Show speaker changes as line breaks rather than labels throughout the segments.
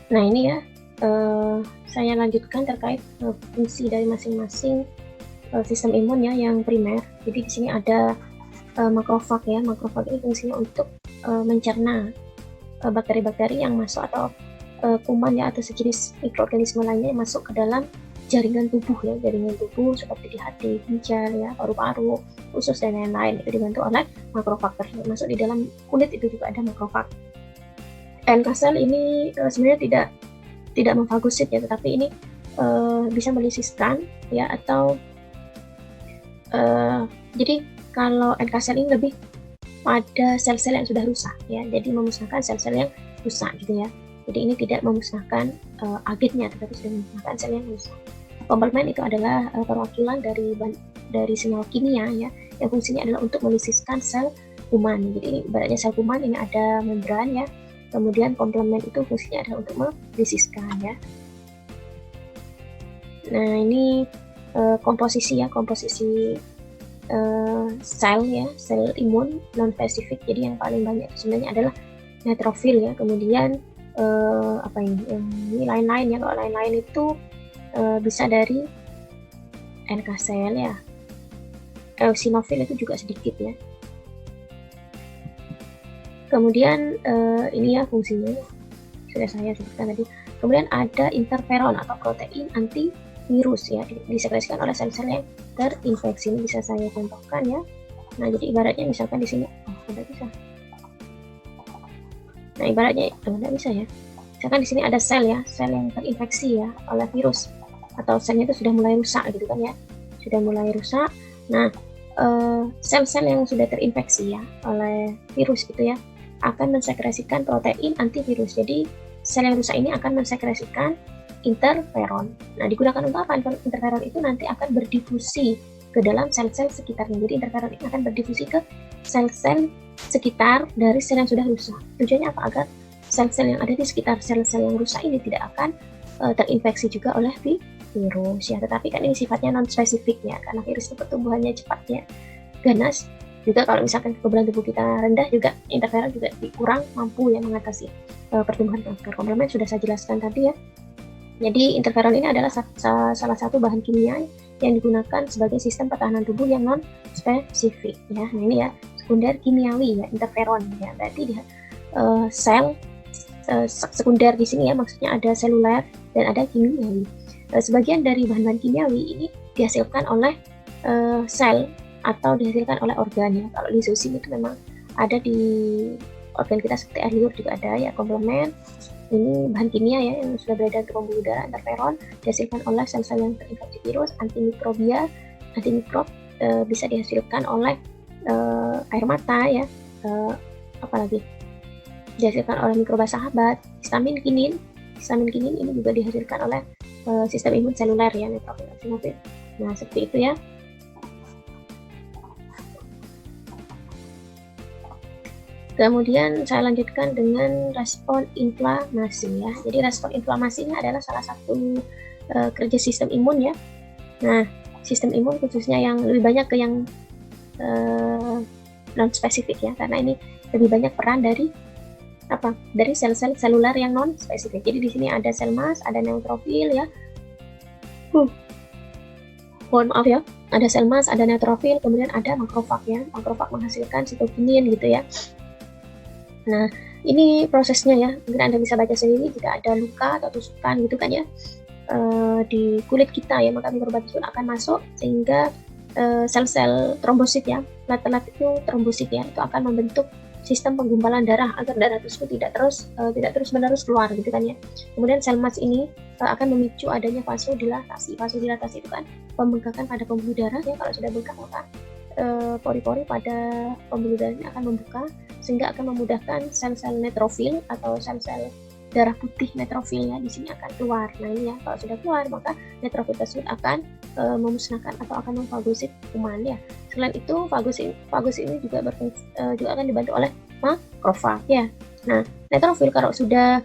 Nah ini ya, saya lanjutkan terkait fungsi dari masing-masing sistem imun ya yang primer. Jadi di sini ada makrofag ya. Makrofag ini fungsinya untuk mencerna bakteri-bakteri yang masuk atau kuman ya atau sejenis mikroorganisme lainnya yang masuk ke dalam jaringan tubuh ya, jaringan tubuh seperti di hati, ginjal ya, paru-paru, usus dan lain-lain. Itu dibantu oleh makrofag. Termasuk di dalam kulit itu juga ada makrofag. NK cell ini sebenarnya tidak memfagosit ya, tetapi ini bisa melisiskan ya, atau jadi kalau NK cell ini lebih pada sel-sel yang sudah rusak ya, jadi memusnahkan sel-sel yang rusak gitu ya. Jadi ini tidak memusnahkan agennya, tetapi sudah memusnahkan sel yang rusak. Komplement itu adalah perwakilan dari senyawa kimia ya, yang fungsinya adalah untuk melisiskan sel kuman. Jadi ini ibaratnya sel kuman ini ada membran ya, kemudian komplement itu fungsinya adalah untuk melisiskan ya. Nah ini komposisi ya, komposisi sel ya, sel imun non spesifik. Jadi yang paling banyak sebenarnya adalah neutrofil ya, kemudian apa ini lain-lain ya. Kalau lain-lain itu bisa dari NK cell ya, eosinofil itu juga sedikit ya. Kemudian ini ya fungsinya sudah saya sebutkan tadi. Kemudian ada interferon atau protein antivirus ya, disekresikan oleh sel-sel yang terinfeksi. Ini bisa saya contohkan ya. Nah jadi ibaratnya misalkan di sini tidak bisa. Nah ibaratnya tidak bisa ya. Misalkan di sini ada sel ya, sel yang terinfeksi ya oleh virus, atau selnya itu sudah mulai rusak gitu kan ya, sudah mulai rusak. Nah sel-sel yang sudah terinfeksi ya oleh virus itu ya akan mensekresikan protein antivirus. Jadi sel yang rusak ini akan mensekresikan interferon. Nah, digunakan untuk apa? Interferon itu nanti akan berdifusi ke dalam sel-sel sekitarnya. Jadi interferon ini akan berdifusi ke sel-sel sekitar dari sel yang sudah rusak. Tujuannya apa? Agar sel-sel yang ada di sekitar sel-sel yang rusak ini tidak akan terinfeksi juga oleh virus ya. Tetapi kan ini sifatnya non spesifik ya, karena virus itu pertumbuhannya cepatnya ganas. Juga kalau misalkan kekebalan tubuh kita rendah, juga interferon juga kurang mampu ya mengatasi pertumbuhan kanker. Komplement sudah saya jelaskan tadi ya. Jadi interferon ini adalah salah satu bahan kimia yang digunakan sebagai sistem pertahanan tubuh yang non spesifik ya. Nah ini ya sekunder kimiawi ya, interferon ya. Berarti dia sel sekunder di sini ya, maksudnya ada seluler dan ada kimiawi. Sebagian dari bahan-bahan kimiawi ini dihasilkan oleh sel atau dihasilkan oleh organ ya. Kalau lisosim itu memang ada di organ kita seperti air liur juga ada ya. Komplement ini bahan kimia ya yang sudah beredar ke pembuluh darah. Interferon dihasilkan oleh sel-sel yang terinfeksi virus. Antimikrobia, antimikrob bisa dihasilkan oleh air mata ya. Apalagi dihasilkan oleh mikroba sahabat. Histamin kinin ini juga dihasilkan oleh sistem imun seluler ya, neutrofil, eosinofil. Nah seperti itu ya. Kemudian saya lanjutkan dengan respon inflamasi ya. Jadi respon inflamasi ini adalah salah satu kerja sistem imun ya. Nah, sistem imun khususnya yang lebih banyak ke yang non spesifik ya, karena ini lebih banyak peran dari dari sel-sel seluler yang non spesifik. Jadi di sini ada sel mas, ada neutrofil ya. Mohon maaf ya. Ada sel mas, ada neutrofil, kemudian ada makrofag ya. Makrofag menghasilkan sitokinin gitu ya. Nah, ini prosesnya ya. Mungkin Anda bisa baca sendiri jika ada luka atau tusukan gitu kan ya di kulit kita ya, maka mikroba tersebut akan masuk sehingga sel-sel trombosit ya, platelet itu trombosit ya, itu akan membentuk sistem penggumpalan darah agar darah tersebut tidak terus-menerus keluar gitu kan ya. Kemudian sel mas ini akan memicu adanya vasodilatasi. Vasodilatasi itu kan pembengkakan pada pembuluh darah ya. Kalau sudah bengkak maka pori-pori pada pembuluh darah ini akan membuka sehingga akan memudahkan sel-sel neutrofil atau sel-sel darah putih neutrofil ya di sini akan keluar. Nah ini ya, kalau sudah keluar maka neutrofil tersebut akan memusnahkan atau akan memfagosit kuman ya. Selain itu fagosit ini juga akan dibantu oleh makrofag ya. Nah neutrofil kalau sudah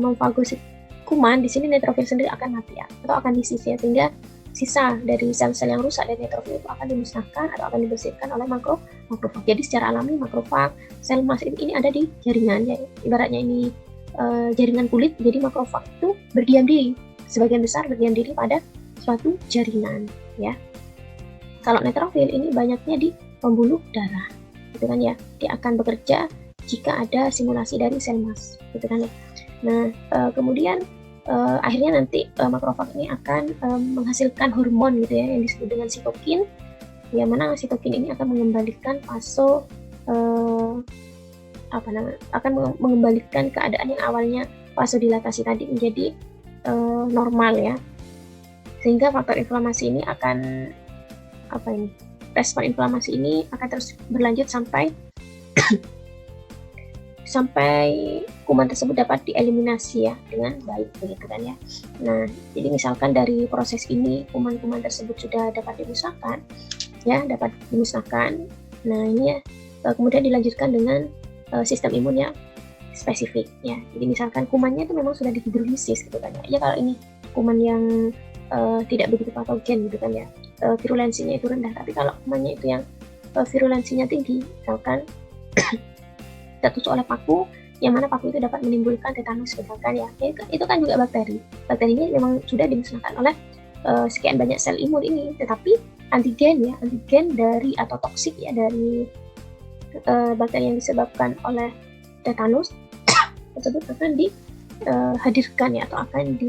memfagosit kuman, di sini neutrofil sendiri akan mati ya, atau akan disisir, sehingga sisa dari sel-sel yang rusak dari neutrofil itu akan dimusnahkan atau akan dibersihkan oleh makrofag. Jadi secara alami makrofag, sel mas ini ada di jaringan ya. Ibaratnya ini jaringan kulit, jadi makrofag itu berdiam diri, sebagian besar berdiam diri pada suatu jaringan ya. Kalau neutrofil ini banyaknya di pembuluh darah, gitu kan ya. Dia akan bekerja jika ada simulasi dari sel mas, gitu kan ya. Nah, kemudian akhirnya nanti makrofag ini akan menghasilkan hormon gitu ya, yang disebut dengan sitokin, yang mana sitokin ini akan mengembalikan akan mengembalikan keadaan yang awalnya vasodilatasi tadi menjadi normal ya, sehingga faktor inflamasi ini akan respon inflamasi ini akan terus berlanjut sampai kuman tersebut dapat dieliminasi ya dengan baik, begitu kan ya. Nah, jadi misalkan dari proses ini kuman-kuman tersebut sudah dapat dimusnahkan ya, Nah, ini ya kemudian dilanjutkan dengan sistem imun yang spesifik ya. Jadi misalkan kumannya itu memang sudah dihidrolisis gitu kan ya. Ya kalau ini kuman yang tidak begitu patogen gitu kan ya, virulensinya itu rendah. Tapi kalau kumannya itu yang virulensinya tinggi, misalkan tertusuk oleh paku, yang mana paku itu dapat menimbulkan tetanus misalkan ya, itu kan juga bakteri. Bakterinya memang sudah dimusnahkan oleh sekian banyak sel imun ini, tetapi antigen dari atau toksik ya dari bakteri yang disebabkan oleh tetanus tersebut akan dihadirkan ya, atau akan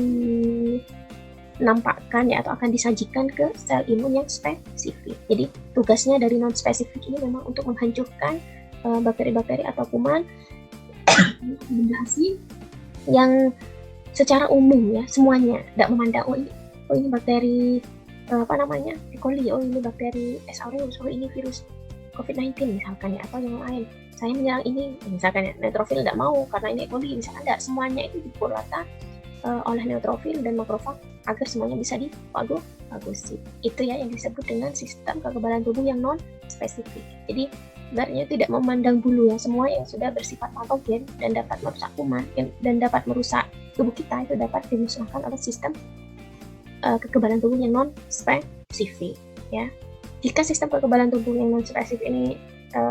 dinampakkan ya, atau akan disajikan ke sel imun yang spesifik. Jadi tugasnya dari non spesifik ini memang untuk menghancurkan bakteri-bakteri atau kuman benda asing yang secara umum ya, semuanya tidak memandang ini bakteri E. coli, ini bakteri S. aureus, ini virus COVID-19 misalkan ya, atau yang lain. Saya menyerang ini misalkan ya, neutrofil tidak mau karena ini E. coli misalkan, tidak, semuanya itu dipukul rata oleh neutrofil dan makrofag agar semuanya bisa difagosit. Itu ya yang disebut dengan sistem kekebalan tubuh yang non spesifik. Jadi sebenarnya tidak memandang bulu ya, semua yang sudah bersifat patogen dan dapat merusak kuman dan dapat merusak tubuh kita itu dapat dimusnahkan oleh sistem kekebalan tubuh yang non spesifik ya. Jika sistem kekebalan tubuh yang non spesifik ini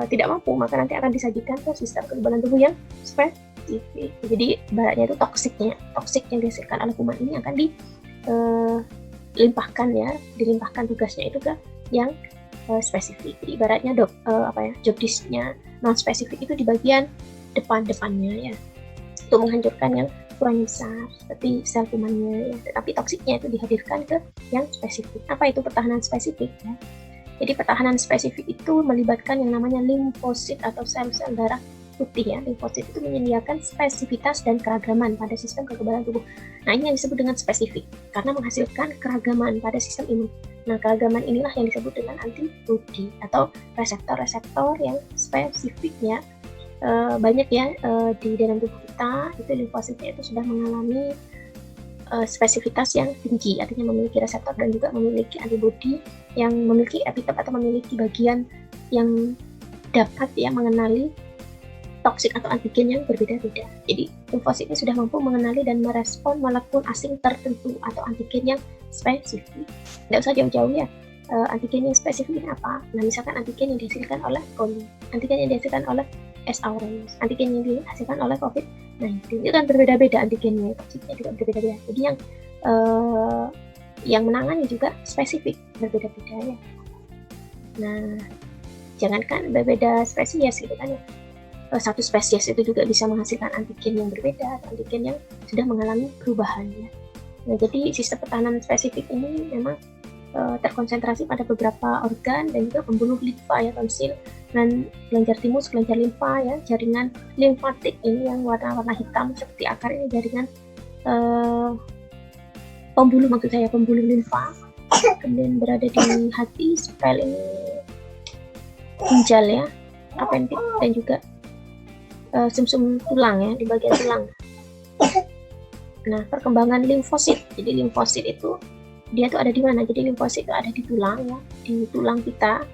tidak mampu, maka nanti akan disajikan ke sistem kekebalan tubuh yang spesifik. Jadi ibaratnya itu toksik yang dihasilkan oleh kuman ini akan dilimpahkan tugasnya itu ke yang spesifik. Jadi ibaratnya job disk-nya non spesifik itu di bagian depannya ya, untuk menghancurkan yang kurang besar seperti sel kumannya ya, tetapi toksiknya itu dihadirkan ke yang spesifik. Apa itu pertahanan spesifik ya? Jadi pertahanan spesifik itu melibatkan yang namanya limfosit atau sel-sel darah putih ya. Limfosit itu menyediakan spesifitas dan keragaman pada sistem kekebalan tubuh. Nah, ini yang disebut dengan spesifik karena menghasilkan keragaman pada sistem imun. Nah, keragaman inilah yang disebut dengan antibodi atau reseptor-reseptor yang spesifik ya. Banyak ya di dalam tubuh kita, itu limfositnya itu sudah mengalami spesifitas yang tinggi, artinya memiliki reseptor dan juga memiliki antibodi yang memiliki epitop atau memiliki bagian yang dapat ya mengenali toksik atau antigen yang berbeda-beda. Jadi limfosit ini sudah mampu mengenali dan merespon molekul asing tertentu atau antigen yang spesifik. Tidak usah jauh-jauh ya. Antigen yang spesifik ini apa? Nah, misalkan antigen yang dihasilkan oleh coli, antigen yang dihasilkan oleh S. aureus, antigen yang dihasilkan oleh COVID-19, itu kan berbeda-beda antigennya, toksiknya juga berbeda-beda. Jadi yang menangani juga spesifik, berbeda-beda ya. Nah, jangankan berbeda spesies gitu kan ya, satu spesies itu juga bisa menghasilkan antigen yang berbeda, atau antigen yang sudah mengalami perubahan ya. Nah, jadi sistem pertahanan spesifik ini memang terkonsentrasi pada beberapa organ dan juga pembuluh limfa ya, tonsil dan kelenjar timus, kelenjar limfa ya, jaringan limfatik ini yang warna-warna hitam seperti akar ini jaringan pembuluh limfa. Kemudian berada di hati, spel ini ginjal ya, appendix dan juga sumsum tulang ya, di bagian tulang. Nah, perkembangan limfosit. Jadi limfosit itu dia tuh ada di mana? Jadi limfosit itu ada di tulang ya, di tulang kita.